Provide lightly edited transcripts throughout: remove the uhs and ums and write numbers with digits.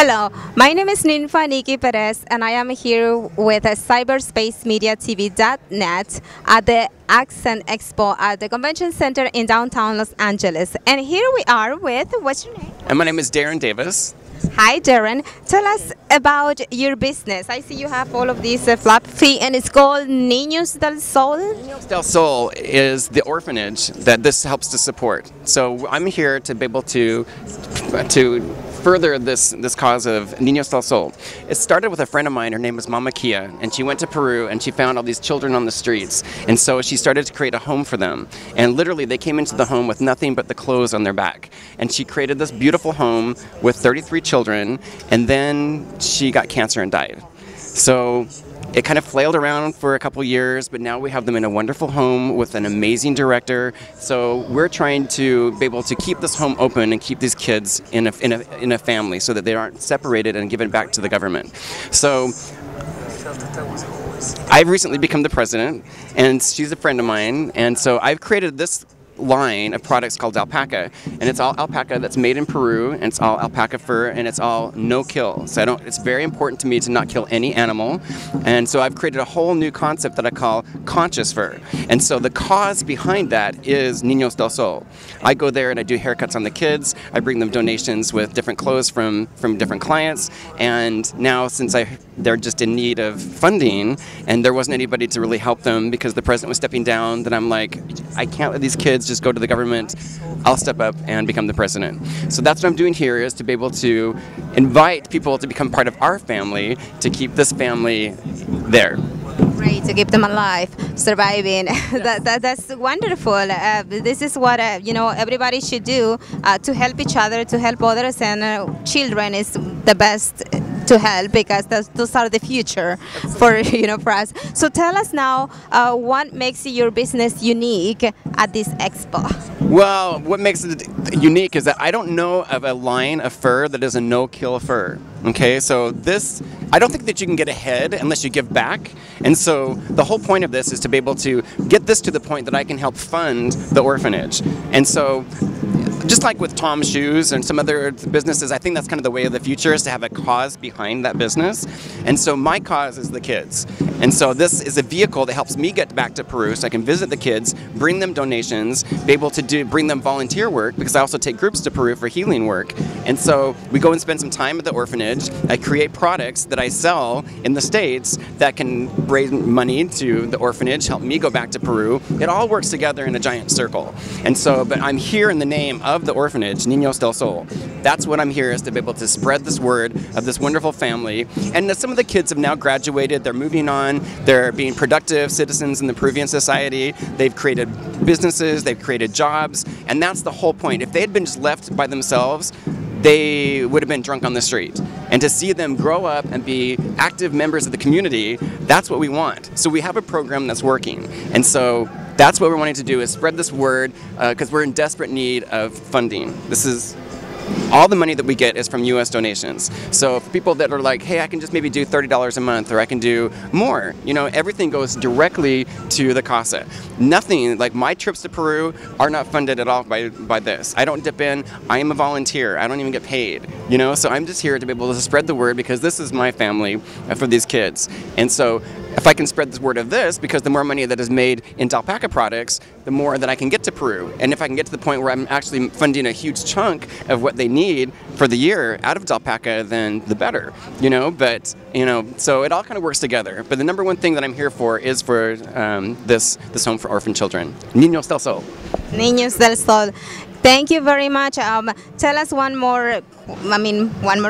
Hello, my name is Ninfa Niki Perez, and I am here with cyberspacemediatv.net at the Accent Expo at the Convention Center in downtown Los Angeles. And here we are with, what's your name? And my name is Darren Davis. Hi Darren, tell us about your business. I see you have all of these fluffy, and it's called Ninos Del Sol. Ninos Del Sol is the orphanage that this helps to support. So I'm here to be able to further this cause of Ninos Del Sol. It started with a friend of mine. Her name was Mama Kia, and she went to Peru and she found all these children on the streets, and so she started to create a home for them. And literally they came into the home with nothing but the clothes on their back, and she created this beautiful home with 33 children, and then she got cancer and died. So it kind of flailed around for a couple years, but now we have them in a wonderful home with an amazing director. So we're trying to be able to keep this home open and keep these kids in a family so that they aren't separated and given back to the government. So I've recently become the president, and she's a friend of mine, and so I've created this line of products called alpaca, and it's all alpaca that's made in Peru, and it's all alpaca fur, and it's all no kill. So it's very important to me to not kill any animal, and so I've created a whole new concept that I call conscious fur. And so the cause behind that is Ninos Del Sol. I go there and I do haircuts on the kids. I bring them donations with different clothes from different clients, and now since they're just in need of funding and there wasn't anybody to really help them because the president was stepping down, then I'm like, I can't let these kids just go to the government. I'll step up and become the president. So that's what I'm doing here, is to be able to invite people to become part of our family, to keep this family there. Great, to keep them alive, surviving. That's wonderful. This is what everybody should do, to help each other, to help others, and children is the best to help, because those are the future for for us. So tell us now, what makes your business unique at this expo? Well, what makes it unique is that I don't know of a line of fur that is a no-kill fur. Okay, so I don't think that you can get ahead unless you give back. And so the whole point of this is to be able to get this to the point that I can help fund the orphanage. And so just like with Tom's Shoes and some other businesses, I think that's kind of the way of the future, is to have a cause behind that business. And so my cause is the kids. And so this is a vehicle that helps me get back to Peru so I can visit the kids, bring them donations, be able to bring them volunteer work, because I also take groups to Peru for healing work. And so we go and spend some time at the orphanage. I create products that I sell in the States that can raise money to the orphanage, help me go back to Peru. It all works together in a giant circle. And so, but I'm here in the name of the orphanage, Ninos Del Sol. That's what I'm here, is to be able to spread this word of this wonderful family. And some of the kids have now graduated, they're moving on, they're being productive citizens in the Peruvian society, they've created businesses, they've created jobs, and that's the whole point. If they had been just left by themselves, they would have been drunk on the street. And to see them grow up and be active members of the community, that's what we want. So we have a program that's working. And so that's what we're wanting to do, is spread this word, because we're in desperate need of funding. All the money that we get is from U.S. donations. So for people that are like, hey, I can just maybe do $30 a month, or I can do more, everything goes directly to the CASA. Nothing, like my trips to Peru are not funded at all by this. I don't dip in. I am a volunteer. I don't even get paid, so I'm just here to be able to spread the word, because this is my family for these kids. And so if I can spread this word of this, because the more money that is made into alpaca products, the more that I can get to Peru. And if I can get to the point where I'm actually funding a huge chunk of what they need for the year out of alpaca, then the better, so it all kind of works together. But the number one thing that I'm here for is for this home for orphan children, Ninos Del Sol. Ninos Del Sol. Thank you very much. Tell us one more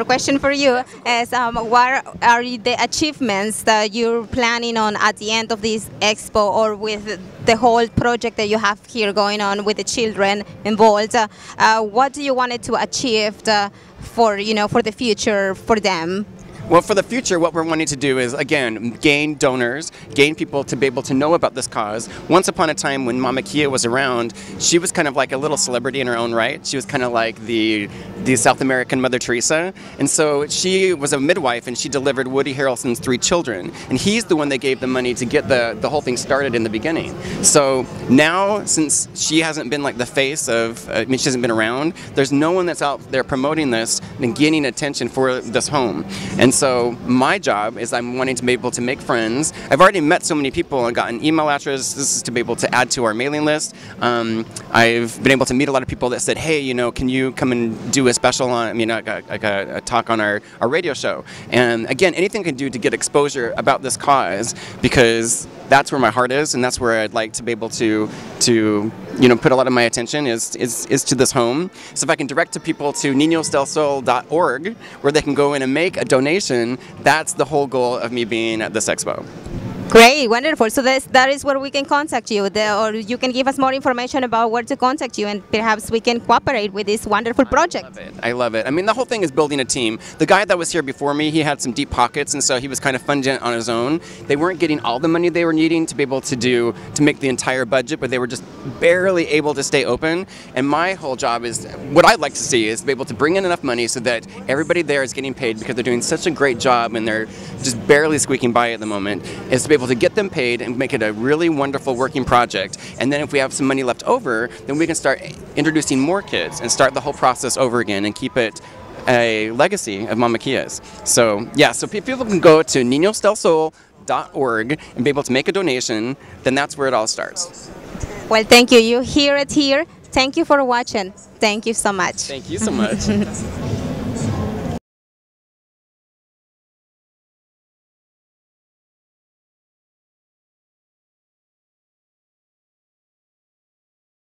question for you is, what are the achievements that you're planning on at the end of this expo, or with the whole project that you have here going on with the children involved? What do you want to achieve for the future for them? Well, for the future, what we're wanting to do is, again, gain donors, gain people to be able to know about this cause. Once upon a time when Mama Kia was around, she was kind of like a little celebrity in her own right. She was kind of like the South American Mother Teresa. And so she was a midwife, and she delivered Woody Harrelson's 3 children. And he's the one that gave the money to get the whole thing started in the beginning. So now, since she hasn't been like the face of, she hasn't been around, there's no one that's out there promoting this and gaining attention for this home. And so my job is I'm wanting to be able to make friends. I've already met so many people and gotten email addresses to be able to add to our mailing list. I've been able to meet a lot of people that said, hey, you know, can you come and do a special on, like a talk on our radio show? And again, anything I can do to get exposure about this cause, because that's where my heart is, and that's where I'd like to be able to put a lot of my attention is to this home. So if I can direct to people to ninosdelsol.org, where they can go in and make a donation, that's the whole goal of me being at this expo. Great, wonderful. So that is where we can contact you, or you can give us more information about where to contact you, and perhaps we can cooperate with this wonderful project. I love it. I mean, the whole thing is building a team. The guy that was here before me, he had some deep pockets, and so he was kind of funding on his own. They weren't getting all the money they were needing to be able to make the entire budget, but they were just barely able to stay open. And my whole job is, what I'd like to see is to be able to bring in enough money so that everybody there is getting paid, because they're doing such a great job and they're just barely squeaking by at the moment, is to be able to get them paid and make it a really wonderful working project. And then if we have some money left over, then we can start introducing more kids and start the whole process over again and keep it a legacy of Mama Kia's. So yeah, so people can go to ninosdelsol.org and be able to make a donation. Then that's where it all starts. Well, thank you. You hear it here. Thank you for watching. Thank you so much. Thank you so much.